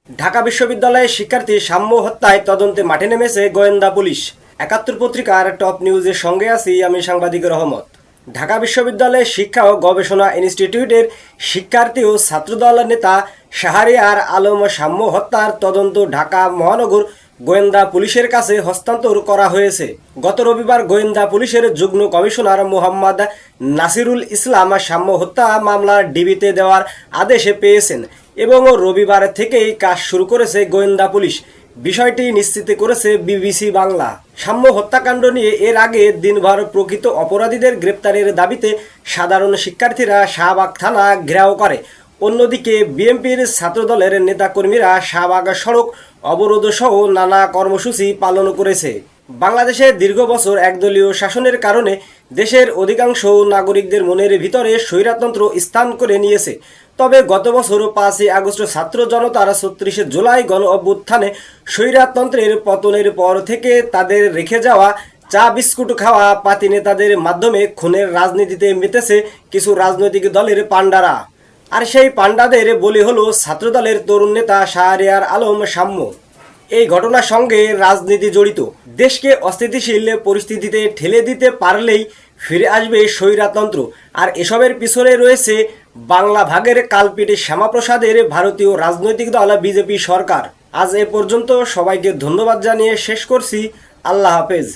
ঢাকা বিশ্ববিদ্যালয়ের শিক্ষার্থী সাম্য হত্যায় তদন্তে মাঠে নেমেছে গোয়েন্দা পুলিশ। ৭১ পত্রিকার টপ নিউজের সঙ্গে আছি আমি সাংবাদিক রহমত। ঢাকা বিশ্ববিদ্যালয়ের শিক্ষা ও গবেষণা ইনস্টিটিউটের শিক্ষার্থী ও ছাত্রদল নেতা শাহরিয়ার আলম সাম্য হত্যার তদন্ত ঢাকা মহানগর গোয়েন্দা পুলিশের কাছে হস্তান্তর করা হয়েছে। গত রবিবার গোয়েন্দা পুলিশের যুগ্ম কমিশনার মোহাম্মদ নাসিরুল ইসলাম সাম্য হত্যা মামলা ডিবিতে দেওয়ার আদেশ পেয়েছেন এবং রবিবার থেকেই কাজ শুরু করেছে গোয়েন্দা পুলিশ। বিষয়টি নিশ্চিত করেছে বিবিসি বাংলা। সাম্য হত্যাকাণ্ড নিয়ে এর আগে দিনভর প্রকৃত অপরাধীদের গ্রেপ্তারের দাবিতে সাধারণ শিক্ষার্থীরা শাহবাগ থানা ঘেরাও করে। অন্যদিকে বিএনপির ছাত্রদলের নেতাকর্মীরা শাহবাগ সড়ক অবরোধ সহ নানা কর্মসূচি পালন করেছে। বাংলাদেশে দীর্ঘ বছর একদলীয় শাসনের কারণে দেশের অধিকাংশ নাগরিকদের মনের ভিতরে স্বৈরতন্ত্র স্থান করে নিয়েছে। তবে গত বছর ৫ই আগস্ট ছাত্র জনতার ৩৬ জুলাই গণ অভ্যুত্থানে স্বৈরতন্ত্রের পতনের পর থেকে তাদের রেখে যাওয়া চা বিস্কুট খাওয়া পাতি নেতাদের মাধ্যমে খুনের রাজনীতিতে মেতেছে কিছু রাজনৈতিক দলের পাণ্ডারা। আর সেই পাণ্ডাদের বলি হলো ছাত্রদলের তরুণ নেতা শাহরিয়ার আলম সাম্য। এই ঘটনার সঙ্গে রাজনীতি জড়িত। দেশকে অস্থিতিশীল পরিস্থিতিতে ঠেলে দিতে পারলেই ফিরে আসবে স্বৈরতন্ত্র। আর এসবের পিছনে রয়েছে বাংলা ভাগের কালপিটে শ্যামাপ্রসাদের ভারতীয় রাজনৈতিক দল বিজেপি সরকার। আজ এ পর্যন্ত, সবাইকে ধন্যবাদ জানিয়ে শেষ করছি। আল্লাহ হাফেজ।